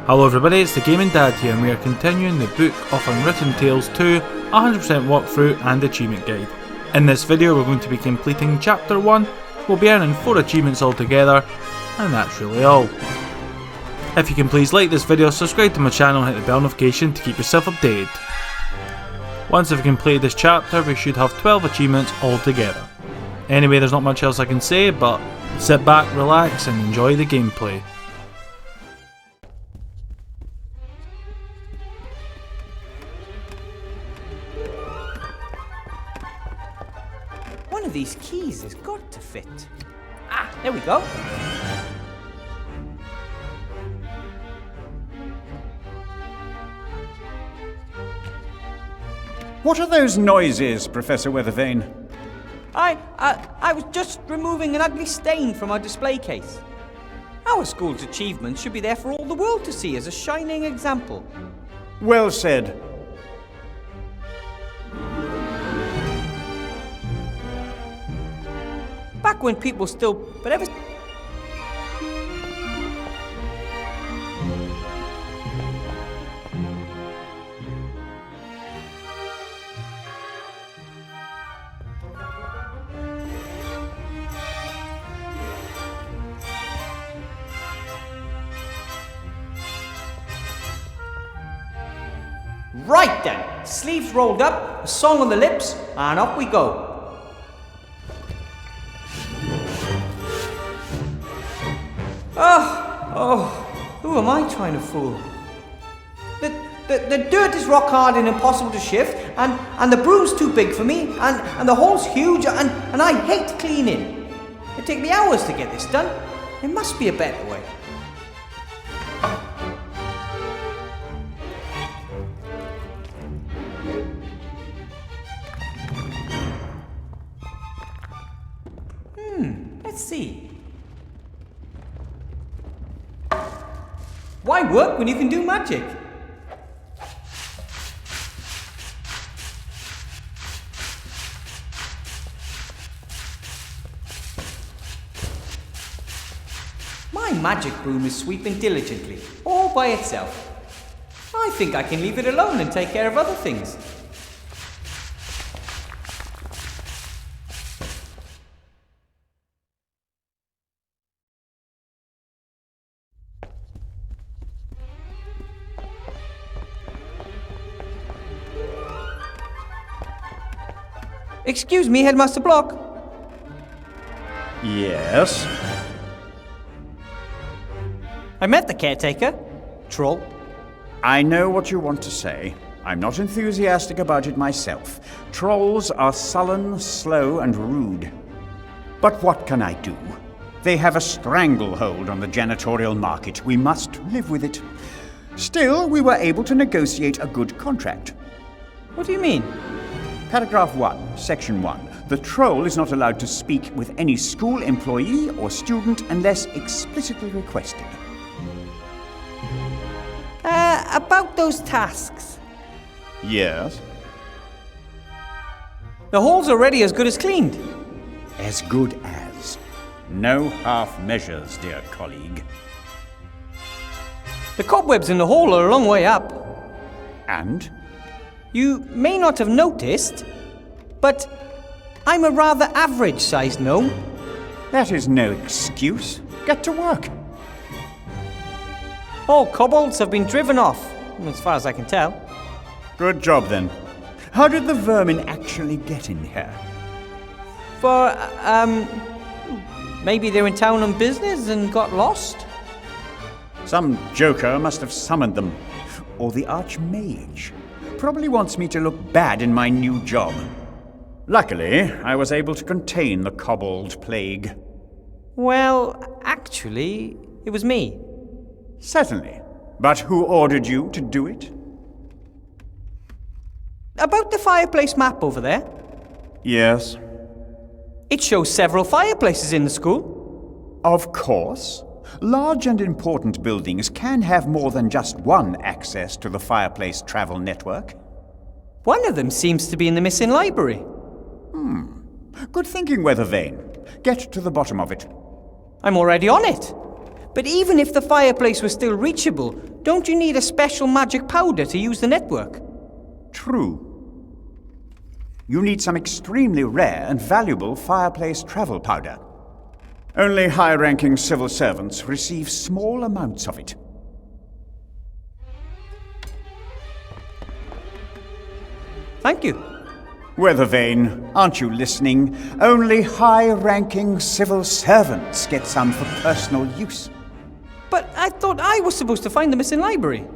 Hello everybody, it's the Gaming Dad here and we are continuing the Book of Unwritten Tales 2 100% walkthrough and achievement guide. In this video we're going to be completing Chapter 1, we'll be earning 4 achievements altogether, and that's really all. If you can please like this video, subscribe to my channel and hit the bell notification to keep yourself updated. Once I've completed this chapter we should have 12 achievements altogether. Anyway, there's not much else I can say, but sit back, relax and enjoy the gameplay. One of these keys has got to fit. Ah, there we go. What are those noises, Professor Weathervane? I was just removing an ugly stain from our display case. Our school's achievements should be there for all the world to see as a shining example. Well said. Back when people still... but ever... Right then, sleeves rolled up, a song on the lips, and up we go. Who am I trying to fool? The dirt is rock hard and impossible to shift, and the broom's too big for me, and the hole's huge, and I hate cleaning. It'd take me hours to get this done. There must be a better way. Let's see. Why work when you can do magic? My magic broom is sweeping diligently, all by itself. I think I can leave it alone and take care of other things. Excuse me, Headmaster Block. Yes? I met the caretaker, Troll. I know what you want to say. I'm not enthusiastic about it myself. Trolls are sullen, slow, and rude. But what can I do? They have a stranglehold on the janitorial market. We must live with it. Still, we were able to negotiate a good contract. What do you mean? Paragraph 1, Section 1. The troll is not allowed to speak with any school employee or student unless explicitly requested. About those tasks. Yes? The hole's already as good as cleaned. As good as. No half measures, dear colleague. The cobwebs in the hole are a long way up. And? You may not have noticed, but I'm a rather average-sized gnome. That is no excuse. Get to work. All kobolds have been driven off, as far as I can tell. Good job, then. How did the vermin actually get in here? Maybe they're in town on business and got lost? Some joker must have summoned them. Or the Archmage. Probably wants me to look bad in my new job. Luckily, I was able to contain the Cobbled plague. Well, actually, it was me. Certainly. But who ordered you to do it? About the fireplace map over there. Yes. It shows several fireplaces in the school. Of course. Large and important buildings can have more than just one access to the fireplace travel network. One of them seems to be in the missing library. Good thinking, Weathervane. Get to the bottom of it. I'm already on it. But even if the fireplace was still reachable, don't you need a special magic powder to use the network? True. You need some extremely rare and valuable fireplace travel powder. Only high-ranking civil servants receive small amounts of it. Thank you. Weathervane, aren't you listening? Only high-ranking civil servants get some for personal use. But I thought I was supposed to find the missing library.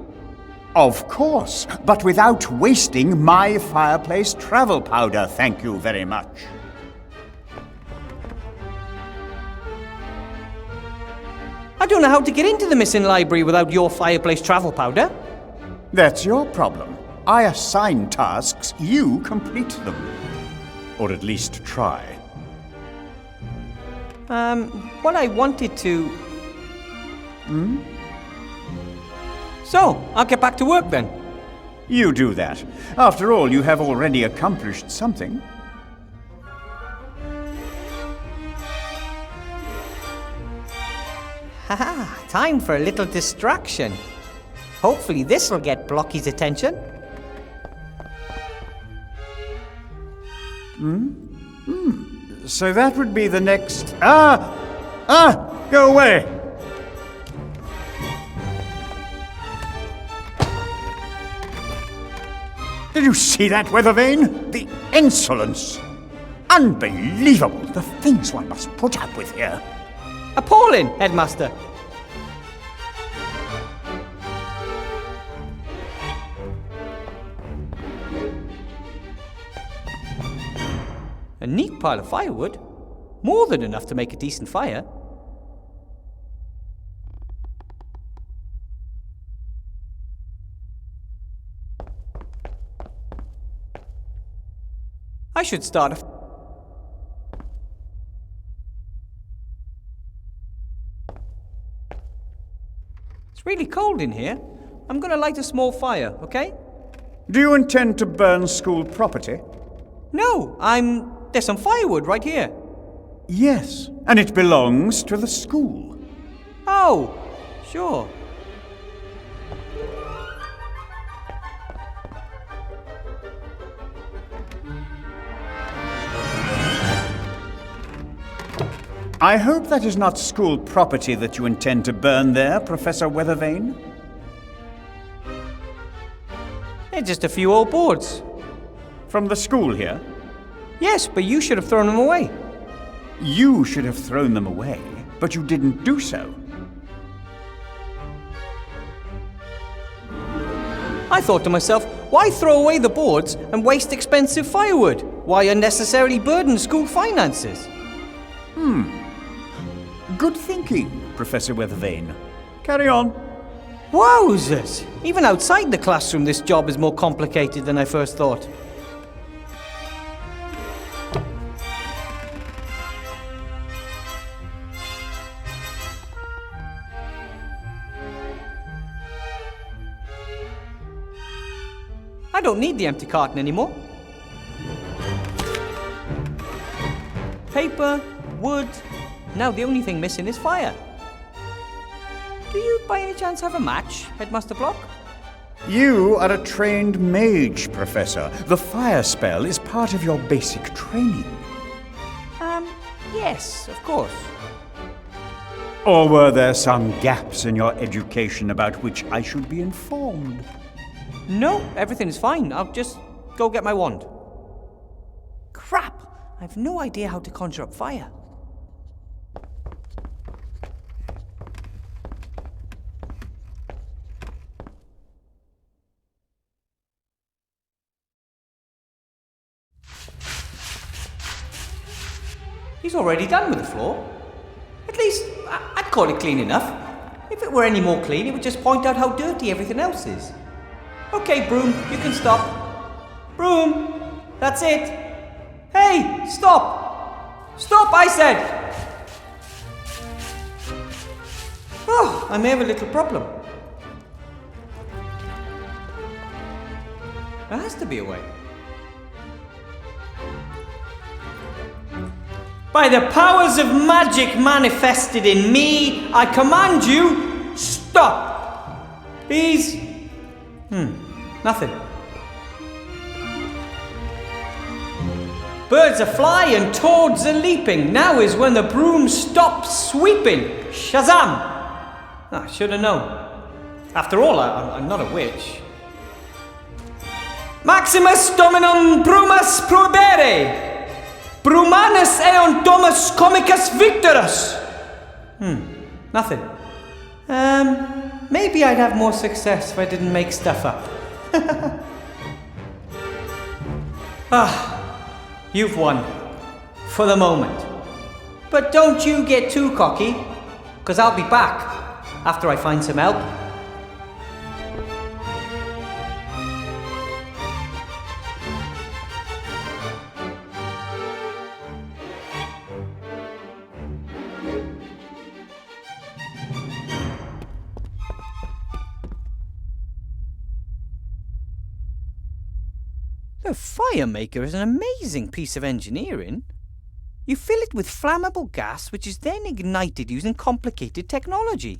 Of course, but without wasting my fireplace travel powder, thank you very much. I don't know how to get into the missing library without your fireplace travel powder. That's your problem. I assign tasks, you complete them. Or at least try. What I wanted to... So, I'll get back to work then. You do that. After all, you have already accomplished something. Haha, time for a little distraction. Hopefully this'll get Blocky's attention. So that would be the next... Go away! Did you see that, Weathervane? The insolence! Unbelievable! The things one must put up with here. Appalling, Headmaster. A neat pile of firewood. More than enough to make a decent fire. I should start a... It's really cold in here. I'm gonna light a small fire, okay? Do you intend to burn school property? No, there's some firewood right here. Yes, and it belongs to the school. Oh, sure. I hope that is not school property that you intend to burn there, Professor Weathervane. They're just a few old boards. From the school here? Yes, but you should have thrown them away. You should have thrown them away, but you didn't do so. I thought to myself, why throw away the boards and waste expensive firewood? Why unnecessarily burden school finances? Good thinking, Professor Weathervane. Carry on. Wowzers! Even outside the classroom, this job is more complicated than I first thought. I don't need the empty carton anymore. Paper, wood. Now the only thing missing is fire. Do you by any chance have a match, Headmaster Block? You are a trained mage, Professor. The fire spell is part of your basic training. Yes, of course. Or were there some gaps in your education about which I should be informed? No, everything is fine. I'll just go get my wand. Crap! I've no idea how to conjure up fire. He's already done with the floor. At least, I'd call it clean enough. If it were any more clean, it would just point out how dirty everything else is. Okay, Broom, you can stop. Broom, that's it. Hey, stop! Stop, I said! Oh, I may have a little problem. There has to be a way. By the powers of magic manifested in me, I command you, stop! He's... nothing. Birds are flying and toads are leaping. Now is when the broom stops sweeping. Shazam! I should have known. After all, I'm not a witch. Maximus Dominum Brumus Prohibere! Brumanus eon domus comicus victorus! Nothing. Maybe I'd have more success if I didn't make stuff up. You've won. For the moment. But don't you get too cocky, because I'll be back after I find some help. The fire maker is an amazing piece of engineering. You fill it with flammable gas, which is then ignited using complicated technology.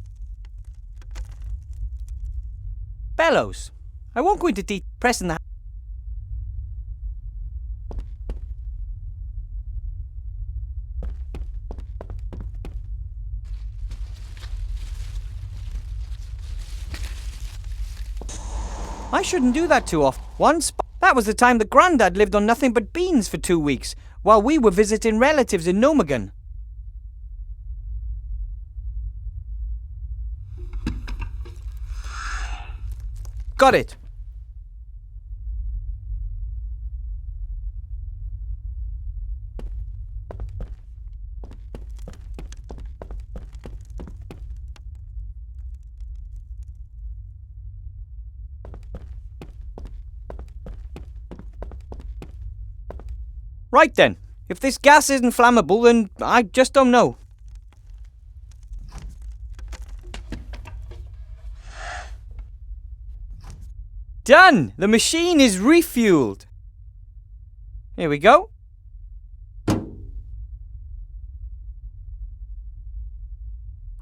Bellows. I won't go into deep pressing the... I shouldn't do that too often. That was the time that Grandad lived on nothing but beans for 2 weeks, while we were visiting relatives in Nomagan. Got it. Right then, if this gas isn't flammable, then I just don't know. Done! The machine is refueled. Here we go.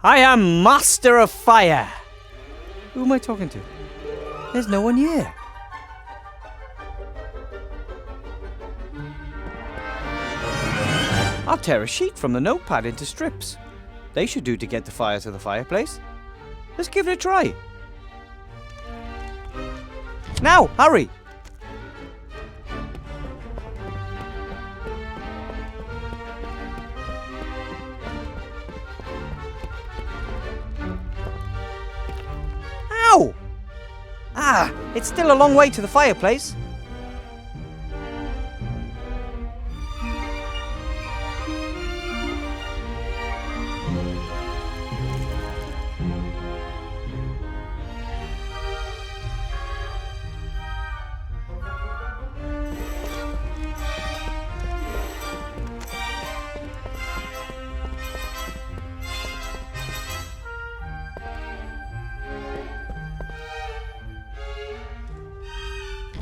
I am Master of Fire. Who am I talking to? There's no one here. I'll tear a sheet from the notepad into strips. They should do to get the fire to the fireplace. Let's give it a try. Now, hurry! Ow! It's still a long way to the fireplace.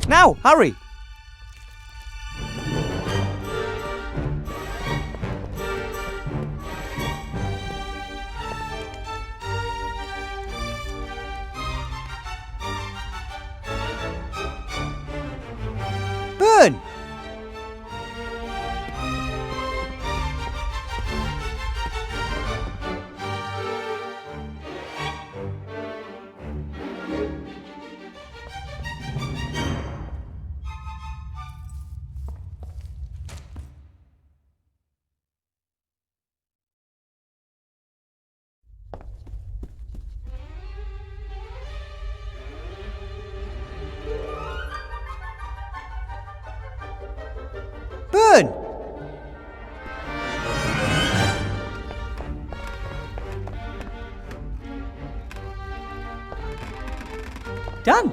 Now, hurry! Burn! Burn! Done.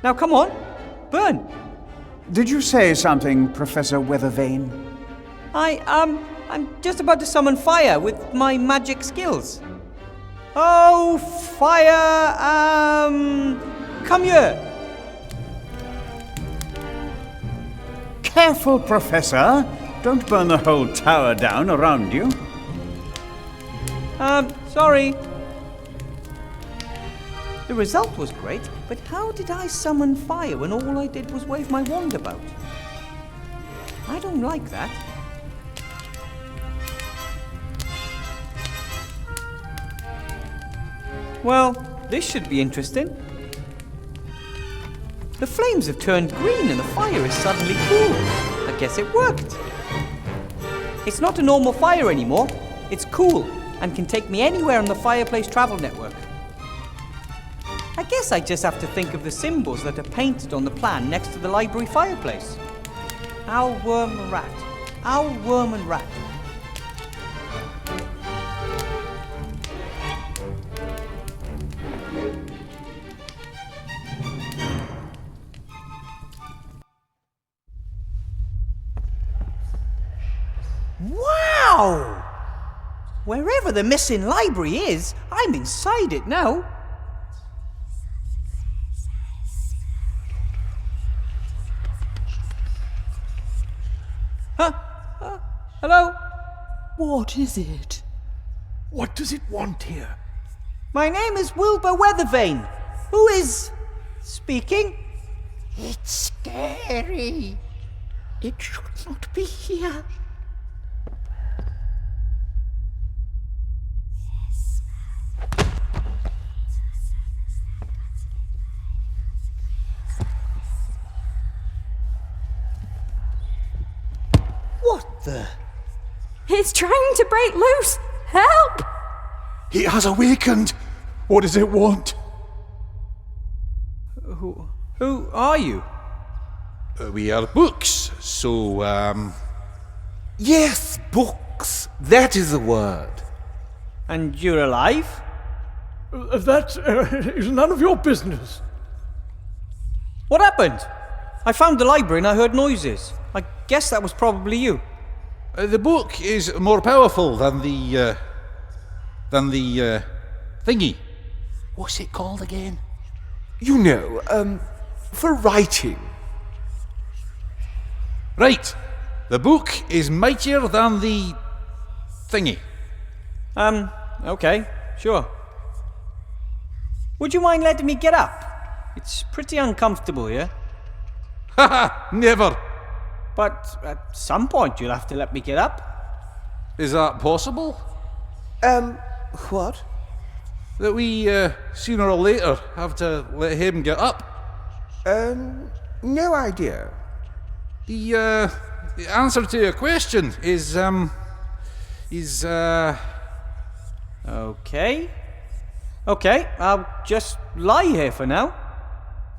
Now come on, burn. Did you say something, Professor Weathervane? I'm just about to summon fire with my magic skills. Oh, fire, come here. Careful, Professor. Don't burn the whole tower down around you. Sorry. The result was great, but how did I summon fire when all I did was wave my wand about? I don't like that. Well, this should be interesting. The flames have turned green and the fire is suddenly cool. I guess it worked. It's not a normal fire anymore. It's cool and can take me anywhere on the Fireplace travel network. I guess I just have to think of the symbols that are painted on the plan next to the library fireplace. Owl, worm, and rat. Owl, worm, and rat. Wow! Wherever the missing library is, I'm inside it now. Hello? What is it? What does it want here? My name is Wilbur Weathervane. Who is speaking? It's scary. It should not be here. What the? It's trying to break loose! Help! It has awakened. What does it want? Who are you? We are books, so, Yes, books. That is the word. And you're alive? That is none of your business. What happened? I found the library and I heard noises. I guess that was probably you. The book is more powerful than the thingy. What's it called again? You know, for writing. Right. The book is mightier than the thingy. Okay, sure. Would you mind letting me get up? It's pretty uncomfortable here. Haha, never. But at some point you'll have to let me get up. Is that possible? What? That we, sooner or later, have to let him get up? No idea. The answer to your question is, Okay. Okay, I'll just lie here for now.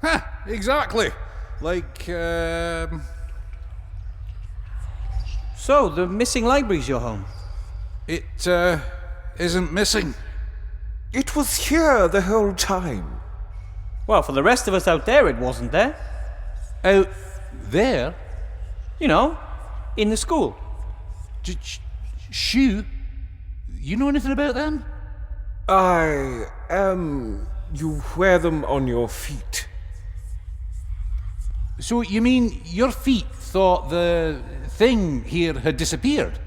Ha! Exactly. Like, So, the missing library's your home? it, isn't missing. It was here the whole time. Well, for the rest of us out there, it wasn't there. Out there? You know, in the school. Shoe? You know anything about them? You wear them on your feet. So you mean your feet thought the thing here had disappeared?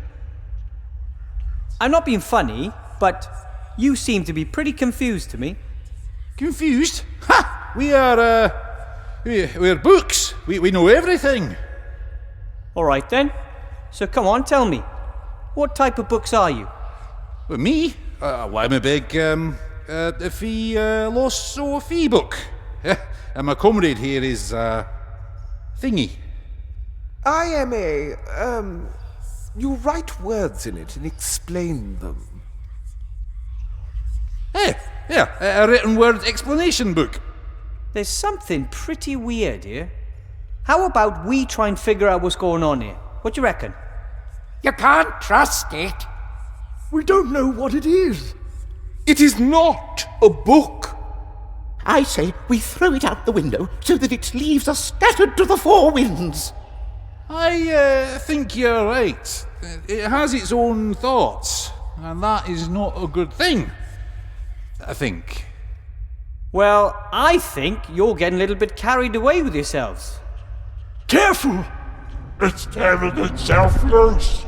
I'm not being funny, but you seem to be pretty confused to me. Confused? Ha! We're books. We know everything. All right then. So come on, tell me. What type of books are you? Well, me? Well, I'm a big, philosophy book. And my comrade here is, thingy. I am you write words in it and explain them. Yeah, a written word explanation book. There's something pretty weird here. How about we try and figure out what's going on here? What do you reckon? You can't trust it. We don't know what it is. It is not a book. I say we throw it out the window so that its leaves are scattered to the four winds. I think you're right. It has its own thoughts, and that is not a good thing. I think. Well, I think you're getting a little bit carried away with yourselves. Careful! It's tearing itself loose.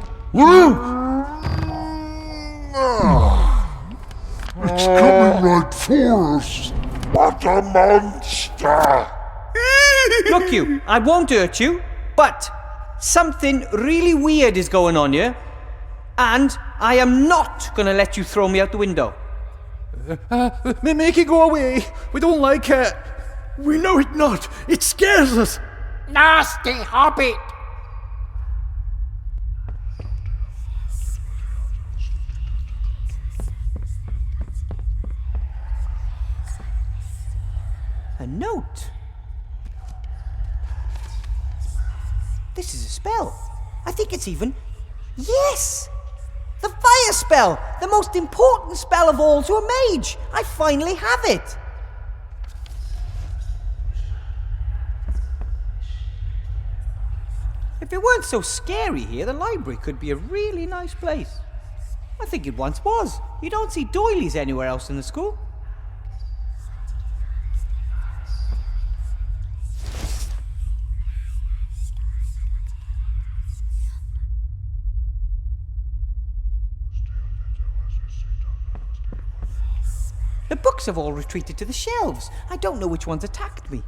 It's coming right for us. What a monster! Look, you, I won't hurt you, but something really weird is going on here, and I am not going to let you throw me out the window. Make it go away. We don't like it. We know it not. It scares us. Nasty hobbit! A note. This is a spell. I think it's even... Yes! The fire spell! The most important spell of all to a mage! I finally have it! If it weren't so scary here, the library could be a really nice place. I think it once was. You don't see doilies anywhere else in the school. The books have all retreated to the shelves. I don't know which ones attacked me.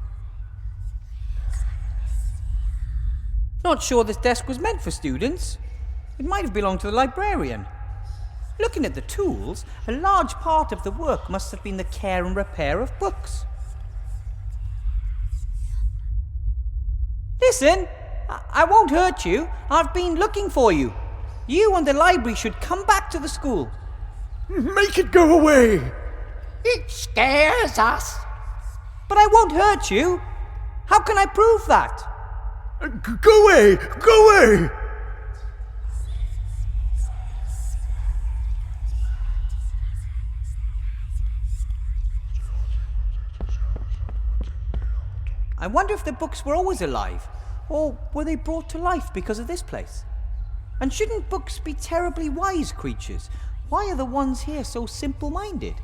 Not sure this desk was meant for students. It might have belonged to the librarian. Looking at the tools, a large part of the work must have been the care and repair of books. Listen, I won't hurt you. I've been looking for you. You and the library should come back to the school. Make it go away. It scares us. But I won't hurt you. How can I prove that? Go away. Go away. I wonder if the books were always alive, or were they brought to life because of this place? And shouldn't books be terribly wise creatures? Why are the ones here so simple-minded?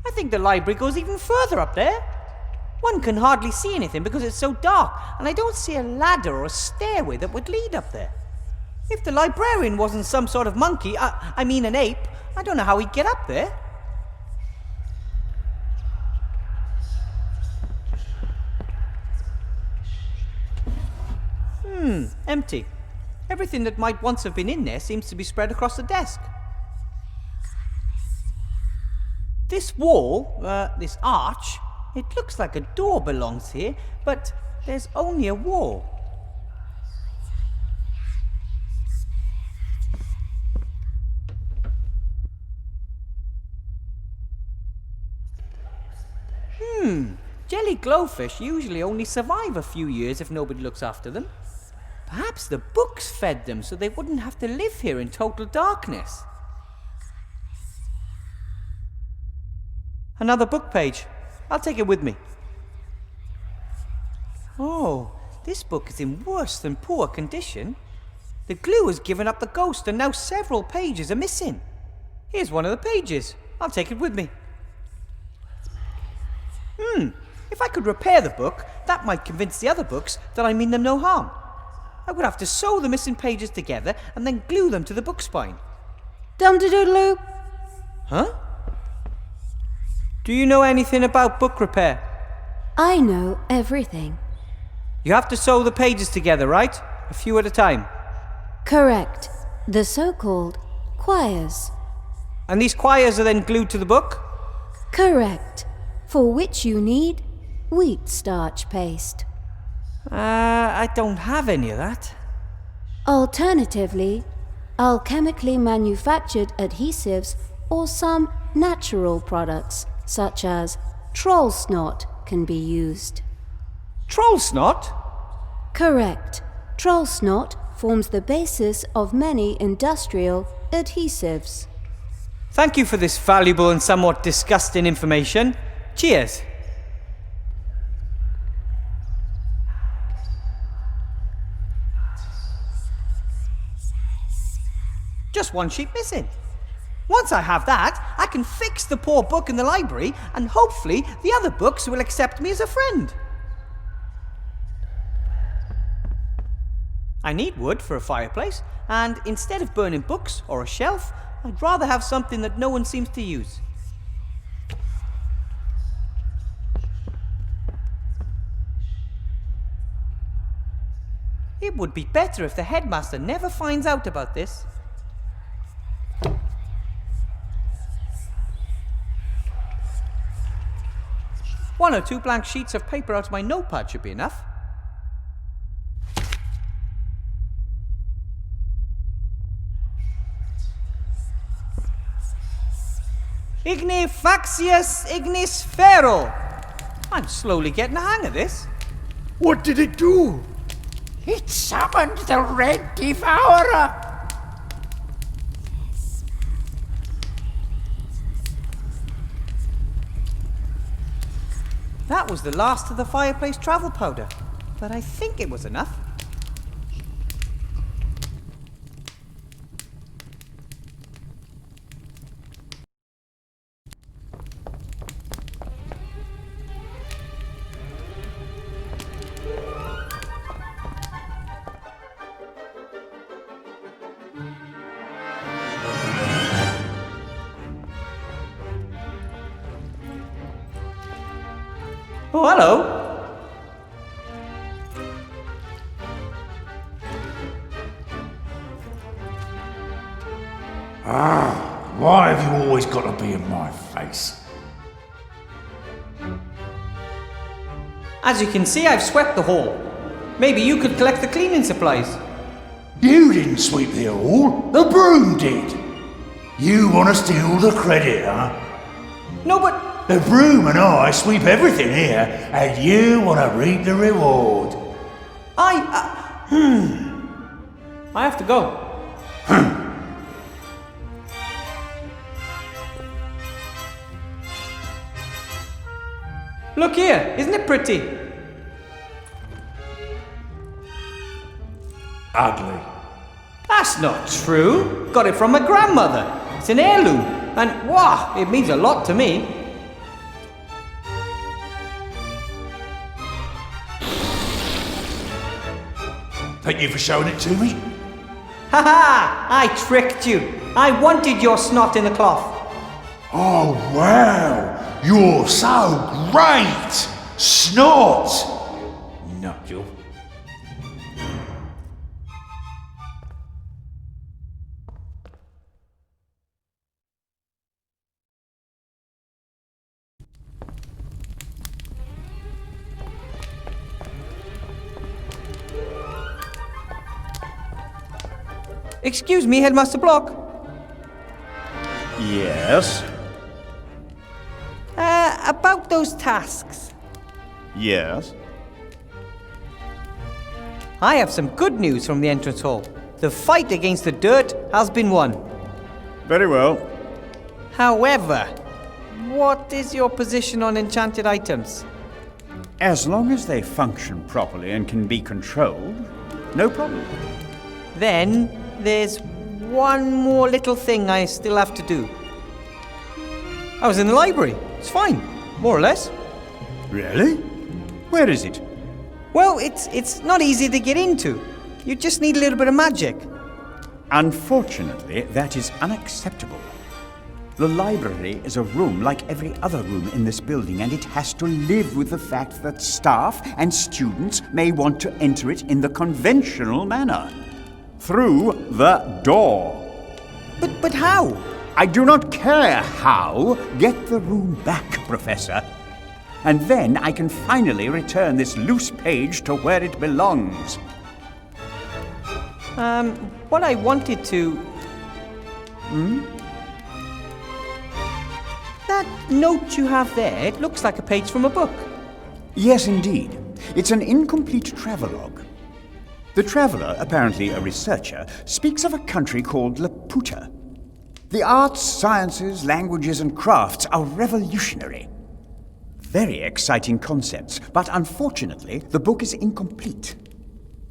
I think the library goes even further up there. One can hardly see anything because it's so dark, and I don't see a ladder or a stairway that would lead up there. If the librarian wasn't some sort of monkey, I mean an ape, I don't know how he'd get up there. Empty. Everything that might once have been in there seems to be spread across the desk. This wall, this arch, it looks like a door belongs here, but there's only a wall. Jelly glowfish usually only survive a few years if nobody looks after them. Perhaps the books fed them so they wouldn't have to live here in total darkness. Another book page. I'll take it with me. Oh, this book is in worse than poor condition. The glue has given up the ghost and now several pages are missing. Here's one of the pages. I'll take it with me. If I could repair the book, that might convince the other books that I mean them no harm. I would have to sew the missing pages together and then glue them to the book spine. Dum-de-doodle-oo. Huh? Do you know anything about book repair? I know everything. You have to sew the pages together, right? A few at a time. Correct. The so-called quires. And these quires are then glued to the book? Correct. For which you need wheat starch paste. I don't have any of that. Alternatively, alchemically manufactured adhesives or some natural products, such as troll snot, can be used. Troll snot? Correct. Troll snot forms the basis of many industrial adhesives. Thank you for this valuable and somewhat disgusting information. Cheers. Just one sheet missing. Once I have that, I can fix the poor book in the library, and hopefully the other books will accept me as a friend. I need wood for a fireplace, and instead of burning books or a shelf, I'd rather have something that no one seems to use. It would be better if the headmaster never finds out about this. One or two blank sheets of paper out of my notepad should be enough. Ignifaxius ignis ferro. I'm slowly getting the hang of this. What did it do? It summoned the Red Devourer. That was the last of the fireplace travel powder, but I think it was enough. Oh, hello. Why have you always got to be in my face? As you can see, I've swept the hall. Maybe you could collect the cleaning supplies. You didn't sweep the hall, the broom did. You want to steal the credit, huh? No, but... The broom and I sweep everything here, and you want to reap the reward. I have to go. Look here, isn't it pretty? Ugly. That's not true. Got it from my grandmother. It's an heirloom, and wow, it means a lot to me. Thank you for showing it to me. Ha ha! I tricked you. I wanted your snot in the cloth. Oh, wow. You're so great. Snot. Nutjob. Excuse me, Headmaster Block. Yes? About those tasks. Yes? I have some good news from the entrance hall. The fight against the dirt has been won. Very well. However, what is your position on enchanted items? As long as they function properly and can be controlled, no problem. Then, there's one more little thing I still have to do. I was in the library. It's fine, more or less. Really? Where is it? Well, it's not easy to get into. You just need a little bit of magic. Unfortunately, that is unacceptable. The library is a room like every other room in this building, and it has to live with the fact that staff and students may want to enter it in the conventional manner. Through the door. But how? I do not care how. Get the room back, Professor. And then I can finally return this loose page to where it belongs. What I wanted to... That note you have there, it looks like a page from a book. Yes, indeed. It's an incomplete travelogue. The traveller, apparently a researcher, speaks of a country called Laputa. The arts, sciences, languages, and crafts are revolutionary. Very exciting concepts, but unfortunately, the book is incomplete.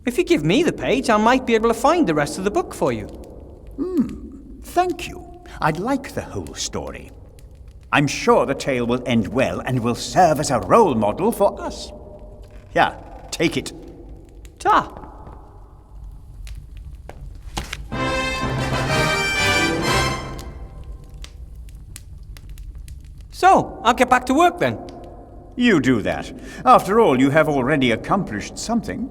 If you give me the page, I might be able to find the rest of the book for you. Thank you. I'd like the whole story. I'm sure the tale will end well and will serve as a role model for us. Here, take it. Ta! So, I'll get back to work then. You do that. After all, you have already accomplished something.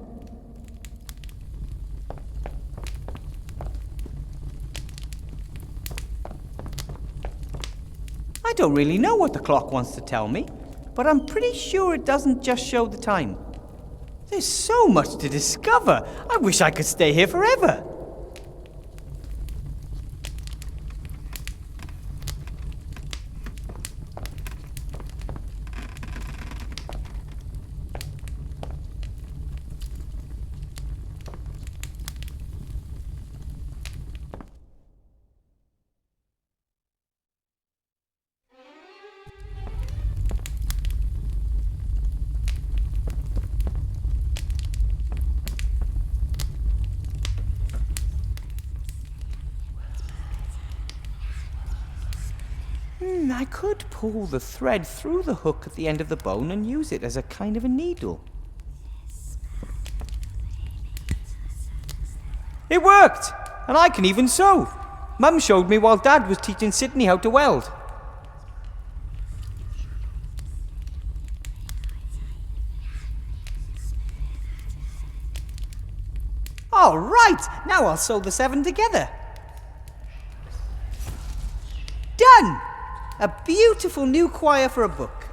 I don't really know what the clock wants to tell me, but I'm pretty sure it doesn't just show the time. There's so much to discover. I wish I could stay here forever. I could pull the thread through the hook at the end of the bone and use it as a kind of a needle. It worked! And I can even sew! Mum showed me while Dad was teaching Sydney how to weld. All right! Now I'll sew the 7 together. Done! A beautiful new choir for a book.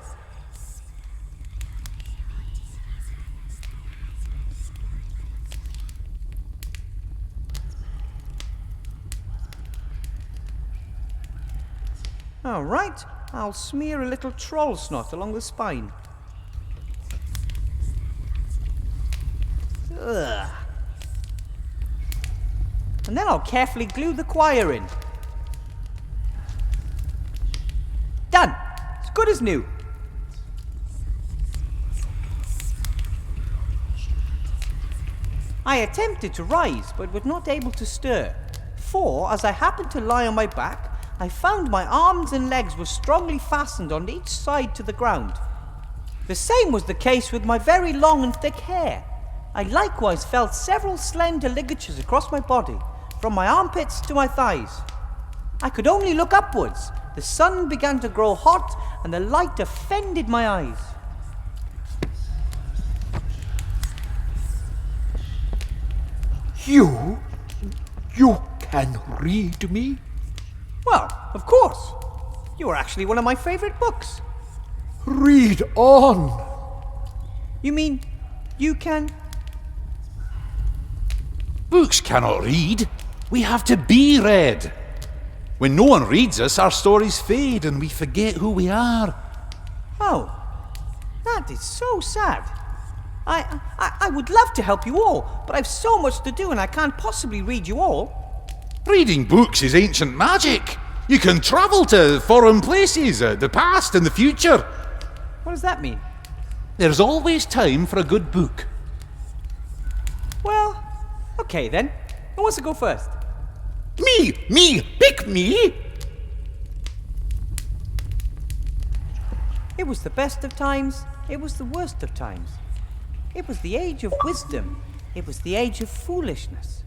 All right, I'll smear a little troll snot along the spine. Ugh. And then I'll carefully glue the choir in. Done! As good as new. I attempted to rise, but was not able to stir. For, as I happened to lie on my back, I found my arms and legs were strongly fastened on each side to the ground. The same was the case with my very long and thick hair. I likewise felt several slender ligatures across my body, from my armpits to my thighs. I could only look upwards. The sun began to grow hot, and the light offended my eyes. You can read me? Well, of course. You are actually one of my favorite books. Read on. You mean you can? Books cannot read. We have to be read. When no one reads us, our stories fade and we forget who we are. Oh, that is so sad. I would love to help you all, but I've so much to do and I can't possibly read you all. Reading books is ancient magic. You can travel to foreign places, the past and the future. What does that mean? There's always time for a good book. Well, okay then. Who wants to go first? Me, pick me. It was the best of times, it was the worst of times. It was the age of wisdom, it was the age of foolishness.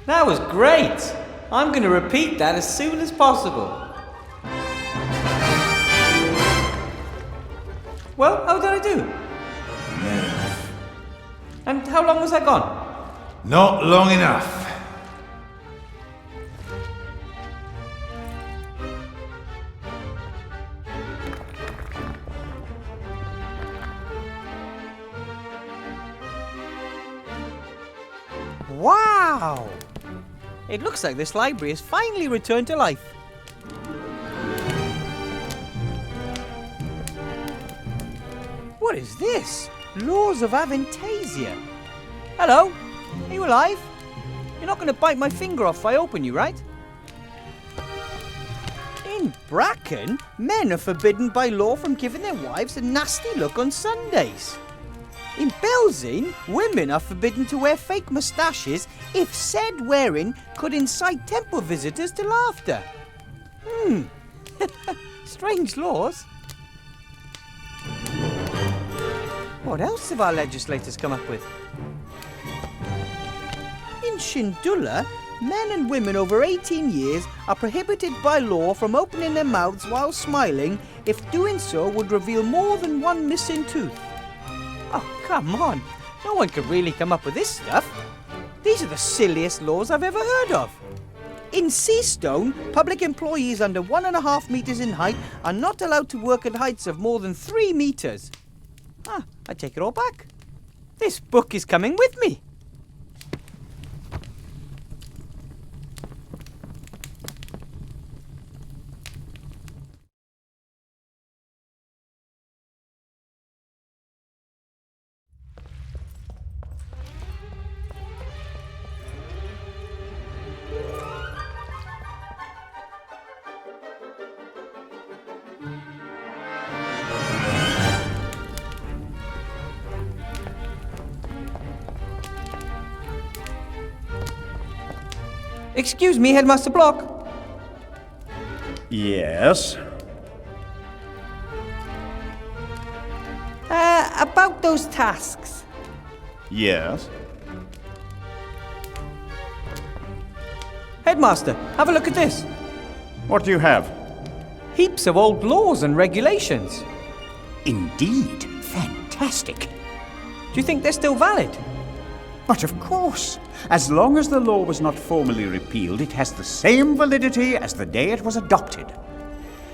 That was great! I'm going to repeat that as soon as possible. Well, how did I do? And how long was I gone? Not long enough. Wow! It looks like this library has finally returned to life. What is this? Laws of Avantasia. Hello? Are you alive? You're not going to bite my finger off if I open you, right? In Bracken, men are forbidden by law from giving their wives a nasty look on Sundays. In Belzane, women are forbidden to wear fake moustaches if said wearing could incite temple visitors to laughter. Strange laws. What else have our legislators come up with? Shindula, men and women over 18 years are prohibited by law from opening their mouths while smiling if doing so would reveal more than one missing tooth. Oh, come on. No one could really come up with this stuff. These are the silliest laws I've ever heard of. In Seastone, public employees under 1.5 meters in height are not allowed to work at heights of more than 3 meters. I take it all back. This book is coming with me. Excuse me, Headmaster Block. Yes? About those tasks. Yes? Headmaster, have a look at this. What do you have? Heaps of old laws and regulations. Indeed. Fantastic. Do you think they're still valid? But of course. As long as the law was not formally repealed, it has the same validity as the day it was adopted.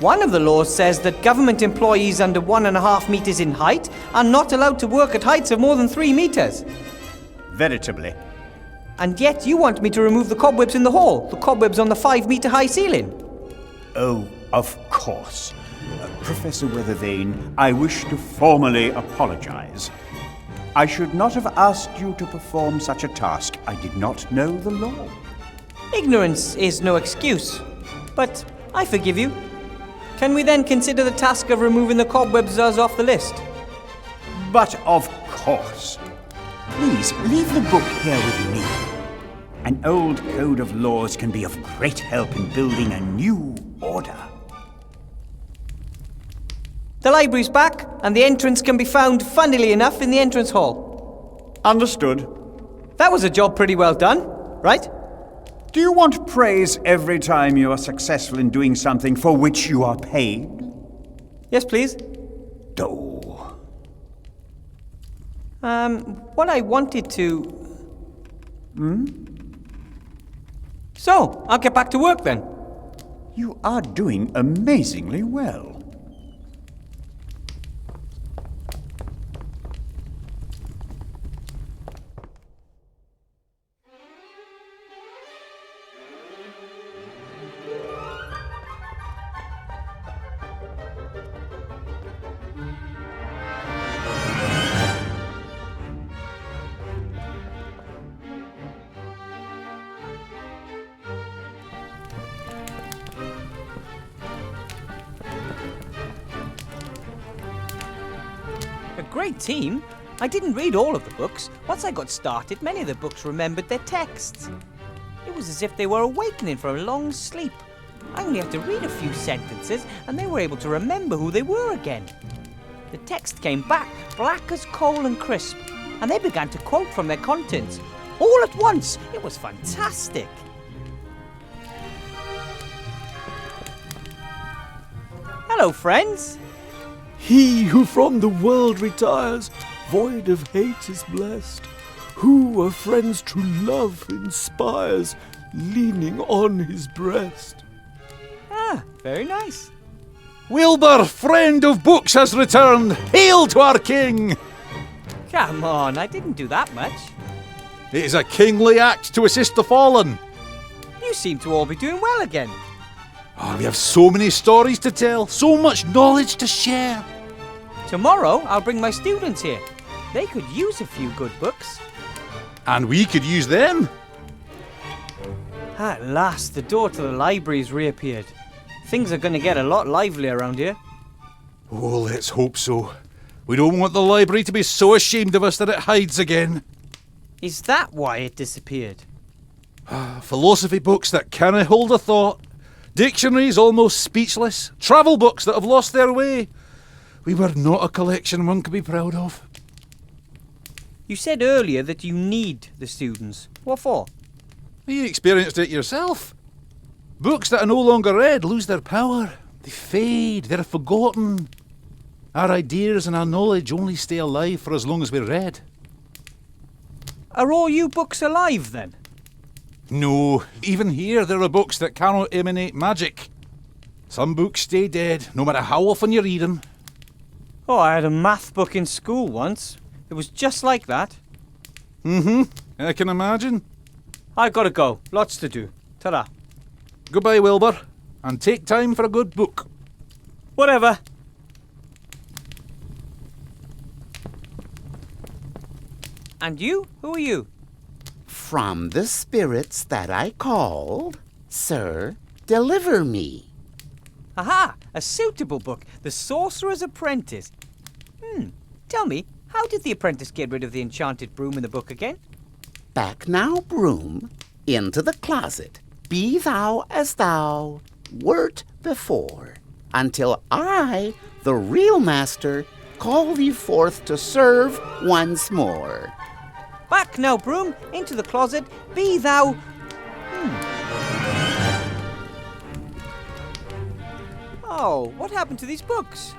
One of the laws says that government employees under 1.5 meters in height are not allowed to work at heights of more than 3 meters. Veritably. And yet you want me to remove the cobwebs in the hall, the cobwebs on the 5-meter high ceiling. Oh, of course. Professor Weathervane, I wish to formally apologize. I should not have asked you to perform such a task. I did not know the law. Ignorance is no excuse, but I forgive you. Can we then consider the task of removing the cobwebs as off the list? But of course. Please, leave the book here with me. An old code of laws can be of great help in building a new order. The library's back, and the entrance can be found, funnily enough, in the entrance hall. Understood. That was a job pretty well done, right? Do you want praise every time you are successful in doing something for which you are paid? Yes, please. Oh. What I wanted to... So, I'll get back to work then. You are doing amazingly well. A great team. I didn't read all of the books. Once I got started, many of the books remembered their texts. It was as if they were awakening from a long sleep. I only had to read a few sentences, and they were able to remember who they were again. The text came back, black as coal and crisp, and they began to quote from their contents. All at once. It was fantastic. Hello, friends. He who from the world retires, void of hate is blessed. Who a friend's true love inspires, leaning on his breast. Ah, very nice. Wilbur, friend of books, has returned. Hail to our king! Come on, I didn't do that much. It is a kingly act to assist the fallen. You seem to all be doing well again. Oh, we have so many stories to tell, so much knowledge to share. Tomorrow, I'll bring my students here. They could use a few good books. And we could use them. At last, the door to the library's reappeared. Things are going to get a lot livelier around here. Oh, let's hope so. We don't want the library to be so ashamed of us that it hides again. Is that why it disappeared? Philosophy books that canna hold a thought. Dictionaries almost speechless. Travel books that have lost their way. We were not a collection one could be proud of. You said earlier that you need the students. What for? You experienced it yourself. Books that are no longer read lose their power. They fade, they're forgotten. Our ideas and our knowledge only stay alive for as long as we're read. Are all you books alive, then? No, even here there are books that cannot emanate magic. Some books stay dead, no matter how often you read them. Oh, I had a math book in school once. It was just like that. I can imagine. I've got to go. Lots to do. Ta-da. Goodbye, Wilbur, and take time for a good book. Whatever. And you? Who are you? From the spirits that I called, sir, deliver me. Aha! A suitable book. The Sorcerer's Apprentice. Tell me, how did the apprentice get rid of the enchanted broom in the book again? Back now, broom, into the closet. Be thou as thou wert before, until I, the real master, call thee forth to serve once more. Back now, broom, into the closet. Be thou... Oh, what happened to these books?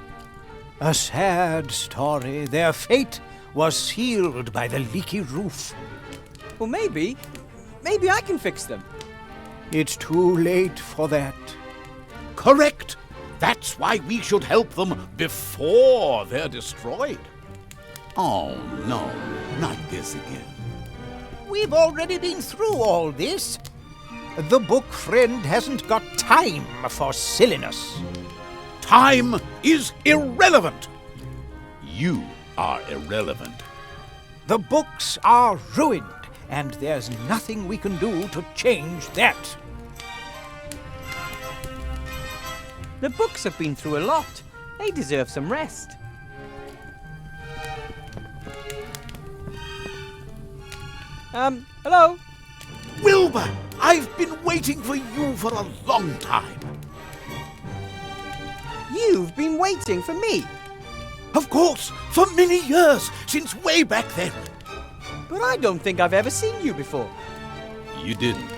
A sad story. Their fate was sealed by the leaky roof. Well, maybe I can fix them. It's too late for that. Correct. That's why we should help them before they're destroyed. Oh, no, not this again. We've already been through all this. The book friend hasn't got time for silliness. Time is irrelevant. You are irrelevant. The books are ruined, and there's nothing we can do to change that. The books have been through a lot. They deserve some rest. Hello? Wilbur, I've been waiting for you for a long time. You've been waiting for me? Of course, for many years, since way back then. But I don't think I've ever seen you before. You didn't.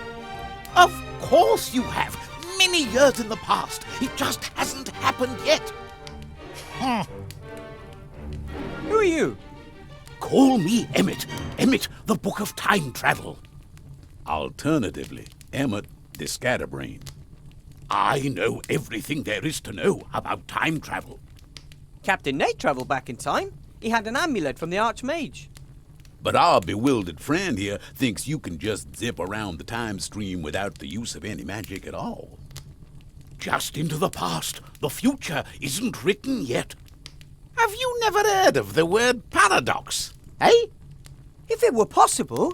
Of course you have. Many years in the past. It just hasn't happened yet. Who are you? Call me Emmett. Emmett, the Book of Time Travel. Alternatively, Emmett the Scatterbrain. I know everything there is to know about time travel. Captain Nate travelled back in time. He had an amulet from the Archmage. But our bewildered friend here thinks you can just zip around the time stream without the use of any magic at all. Just into the past. The future isn't written yet. Have you never heard of the word paradox, eh? If it were possible,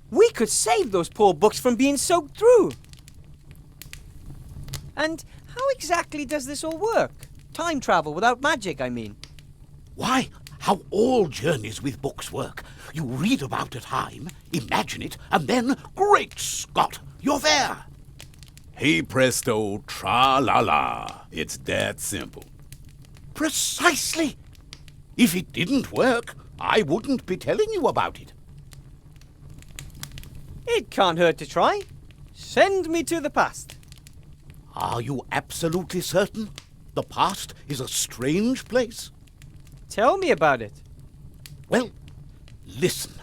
we could save those poor books from being soaked through. And how exactly does this all work? Time travel without magic, I mean. Why, how all journeys with books work. You read about a time, imagine it, and then, great Scott, you're there. Hey presto, tra-la-la. It's that simple. Precisely. If it didn't work, I wouldn't be telling you about it. It can't hurt to try. Send me to the past. Are you absolutely certain? The past is a strange place. Tell me about it. Well, listen.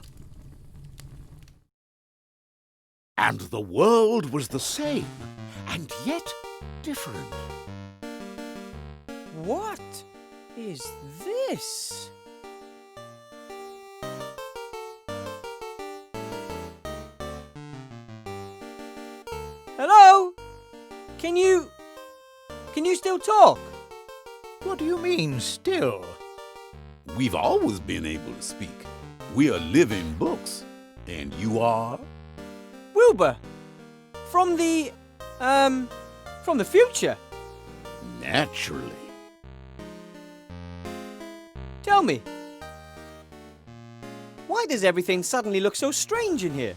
And the world was the same, and yet different. What is this? Hello? Can you still talk? What do you mean, still? We've always been able to speak. We are living books. And you are? Wilbur. From the future. Naturally. Tell me. Why does everything suddenly look so strange in here?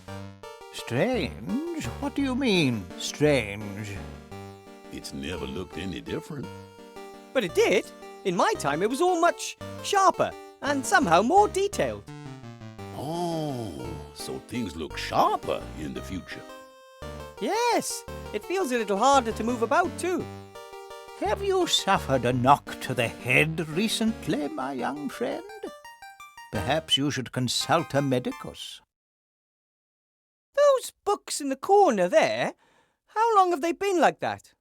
Strange? What do you mean, strange? It's never looked any different. But it did. In my time, it was all much sharper and somehow more detailed. Oh, so things look sharper in the future. Yes, it feels a little harder to move about too. Have you suffered a knock to the head recently, my young friend? Perhaps you should consult a medicus. Those books in the corner there, how long have they been like that?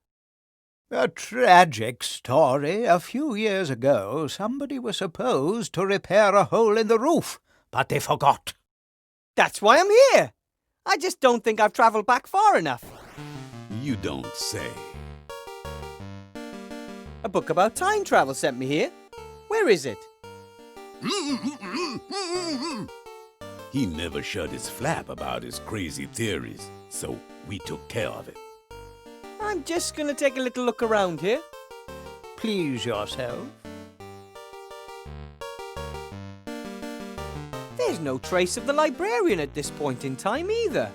A tragic story. A few years ago, somebody was supposed to repair a hole in the roof, but they forgot. That's why I'm here. I just don't think I've travelled back far enough. You don't say. A book about time travel sent me here. Where is it? He never shut his flap about his crazy theories, so we took care of it. I'm just going to take a little look around here. Please yourself. There's no trace of the librarian at this point in time either.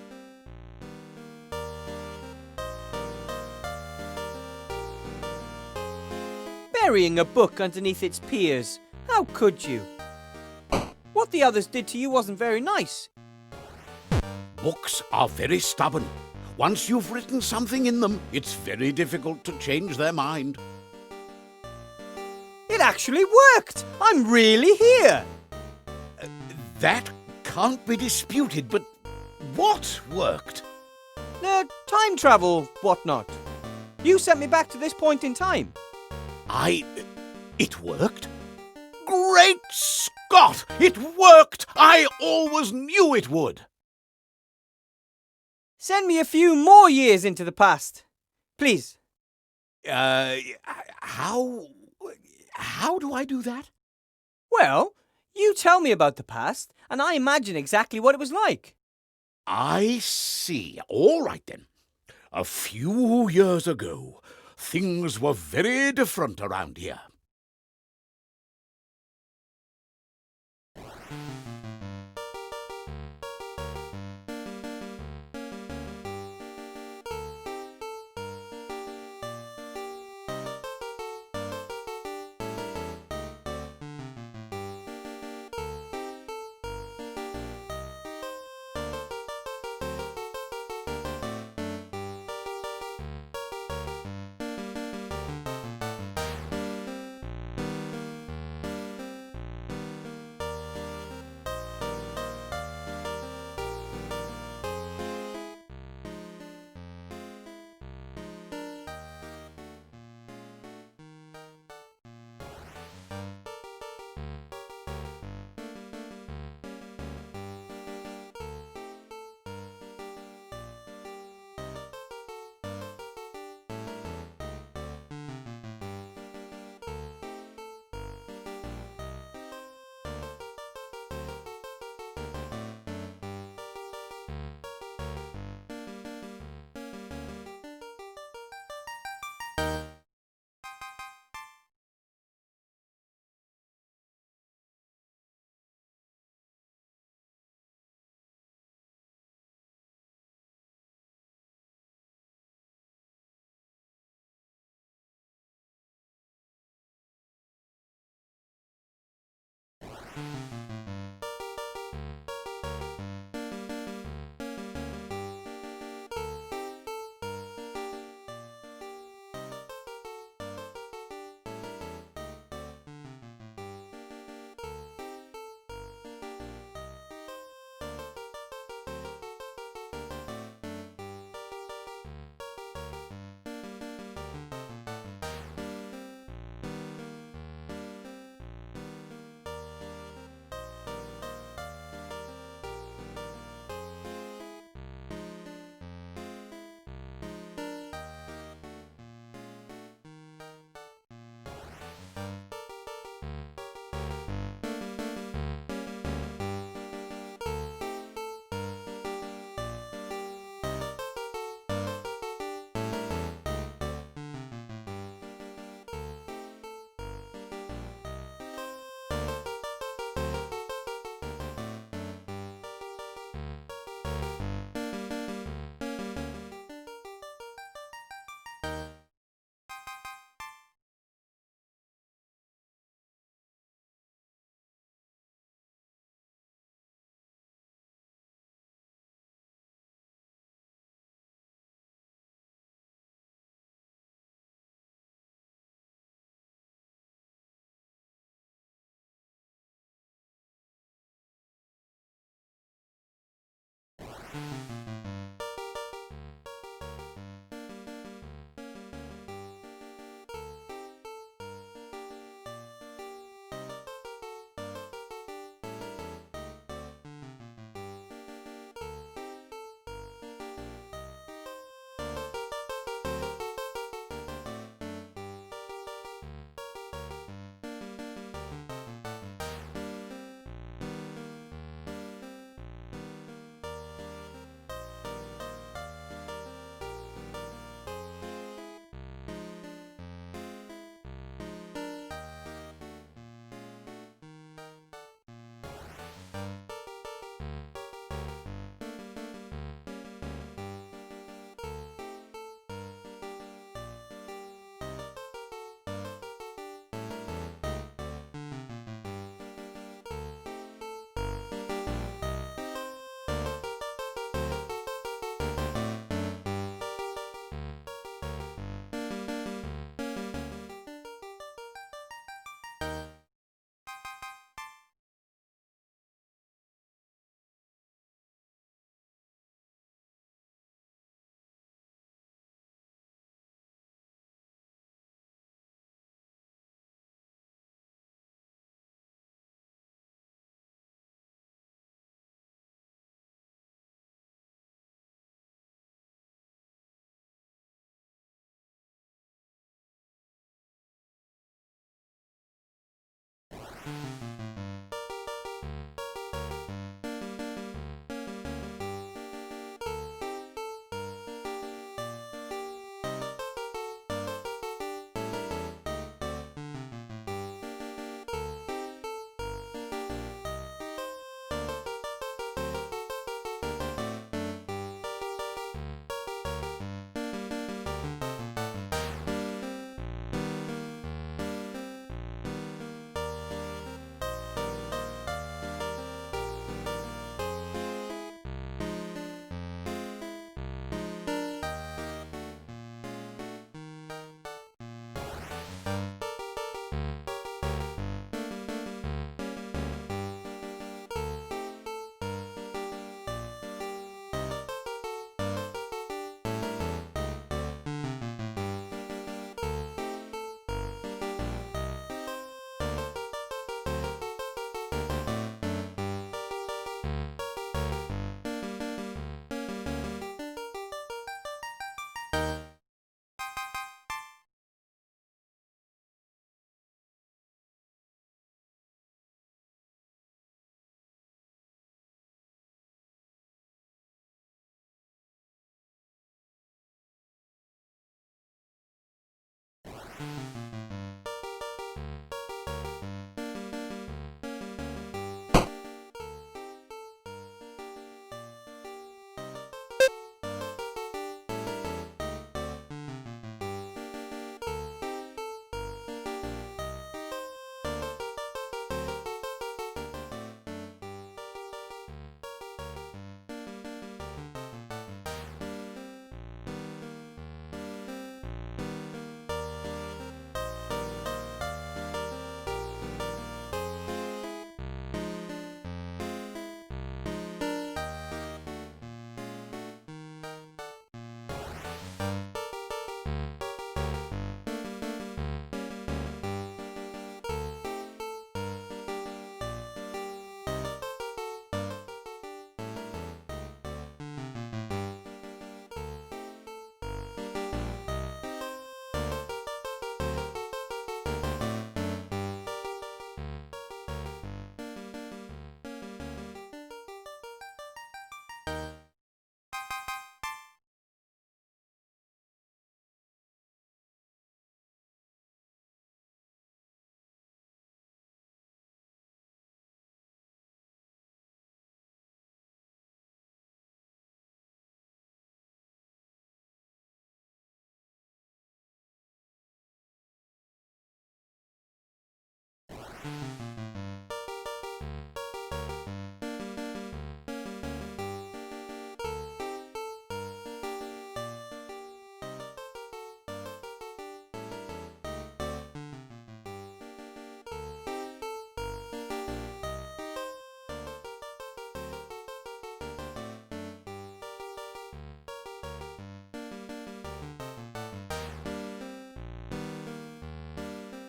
Burying a book underneath its peers. How could you? What the others did to you wasn't very nice. Books are very stubborn. Once you've written something in them, it's very difficult to change their mind. It actually worked! I'm really here! That can't be disputed, but what worked? Time travel, whatnot. You sent me back to this point in time. It worked? Great Scott! It worked! I always knew it would! Send me a few more years into the past. Please. How do I do that? Well, you tell me about the past, and I imagine exactly what it was like. I see. All right, then. A few years ago, things were very different around here.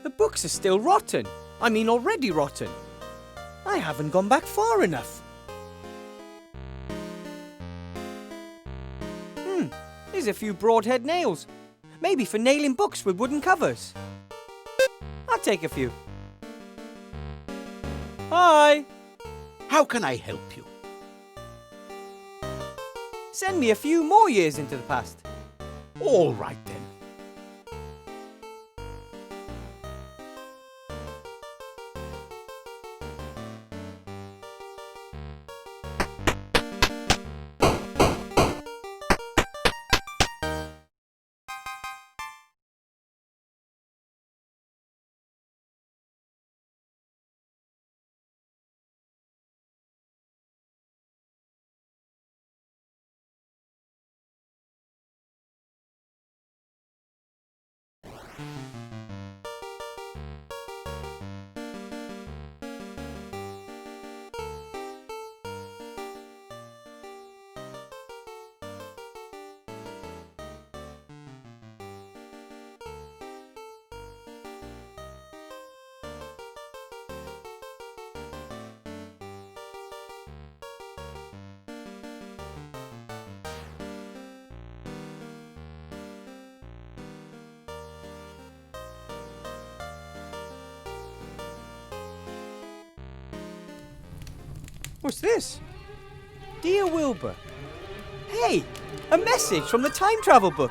The books are still rotten. I mean, already rotten. I haven't gone back far enough. Here's a few broadhead nails. Maybe for nailing books with wooden covers. I'll take a few. Hi! How can I help you? Send me a few more years into the past. All right then. What's this? Dear Wilbur. Hey, a message from the time travel book.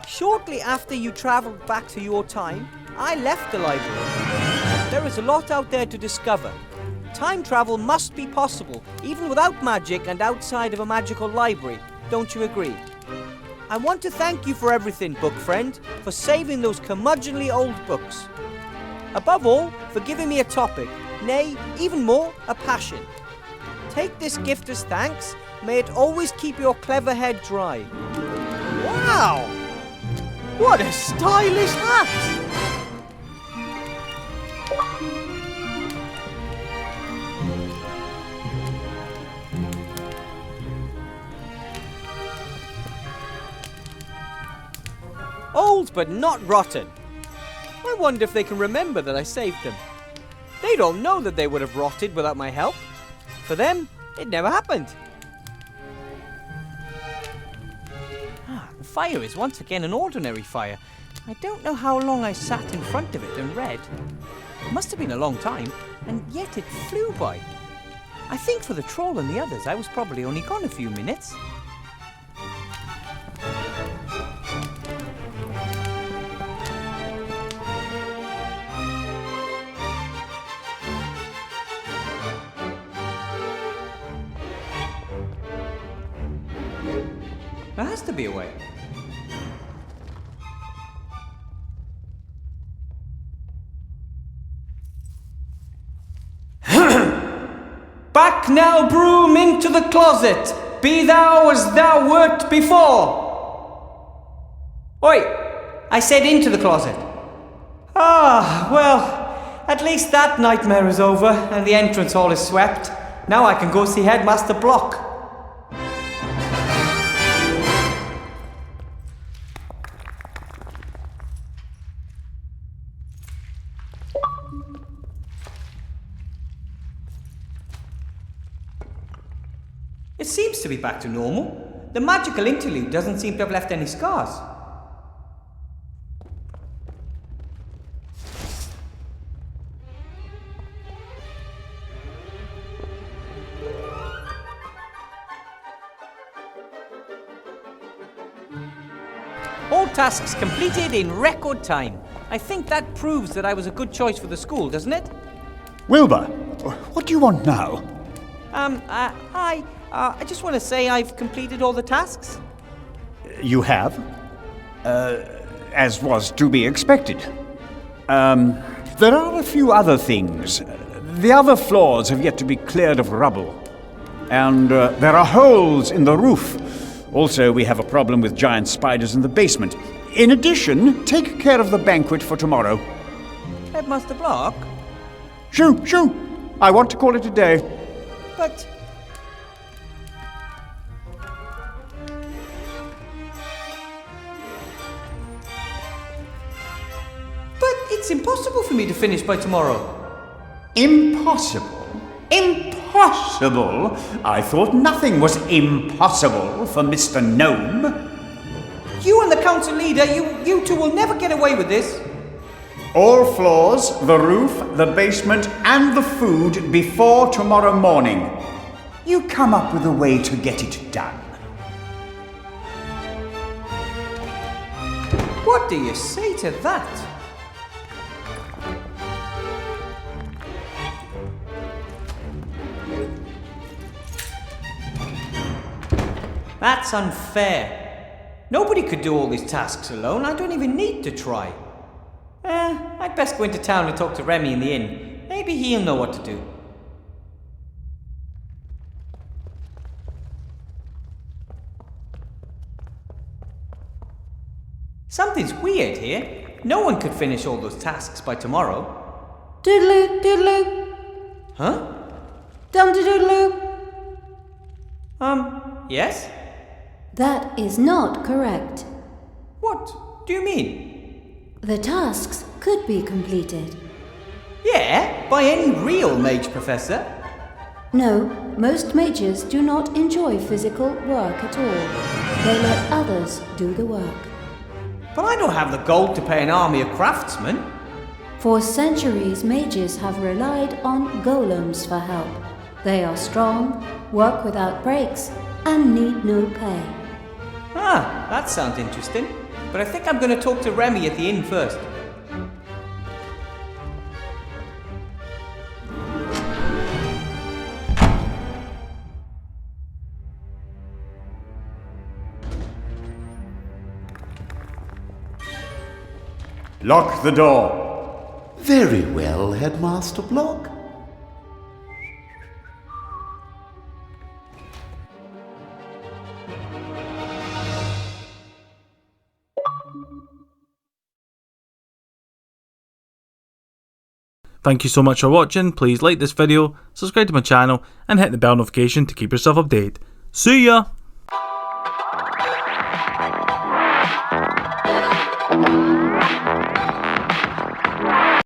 Shortly after you travelled back to your time, I left the library. There is a lot out there to discover. Time travel must be possible, even without magic and outside of a magical library. Don't you agree? I want to thank you for everything, book friend, for saving those curmudgeonly old books. Above all, for giving me a topic, nay, even more, a passion. Take this gift as thanks. May it always keep your clever head dry. Wow! What a stylish hat! Old but not rotten. I wonder if they can remember that I saved them. They don't know that they would have rotted without my help. For them, it never happened. The fire is once again an ordinary fire. I don't know how long I sat in front of it and read. It must have been a long time, and yet it flew by. I think for the troll and the others, I was probably only gone a few minutes. There has to be a way. Back now, broom, into the closet. Be thou as thou wert before. Oi, I said into the closet. Ah, well, at least that nightmare is over and the entrance hall is swept. Now I can go see Headmaster Block. It seems to be back to normal. The magical interlude doesn't seem to have left any scars. All tasks completed in record time. I think that proves that I was a good choice for the school, doesn't it? Wilbur, what do you want now? I just want to say I've completed all the tasks. You have? As was to be expected. There are a few other things. The other floors have yet to be cleared of rubble. And there are holes in the roof. Also, we have a problem with giant spiders in the basement. In addition, take care of the banquet for tomorrow. Headmaster Block? Shoo! I want to call it a day. But... It's impossible for me to finish by tomorrow. Impossible? Impossible? I thought nothing was impossible for Mr. Gnome. You and the council leader, you two will never get away with this. All floors, the roof, the basement, and the food before tomorrow morning. You come up with a way to get it done. What do you say to that? That's unfair. Nobody could do all these tasks alone. I don't even need to try. I'd best go into town and talk to Remy in the inn. Maybe he'll know what to do. Something's weird here. No one could finish all those tasks by tomorrow. Doodaloo, doodaloo. Huh? Dum-de-doodaloo. Yes? That is not correct. What do you mean? The tasks could be completed. Yeah, by any real mage, Professor. No, most mages do not enjoy physical work at all. They let others do the work. But I don't have the gold to pay an army of craftsmen. For centuries, mages have relied on golems for help. They are strong, work without breaks, and need no pay. Ah, that sounds interesting. But I think I'm going to talk to Remy at the inn first. Lock the door. Very well, Headmaster Block. Thank you so much for watching. Please like this video, subscribe to my channel, and hit the bell notification to keep yourself updated. See ya!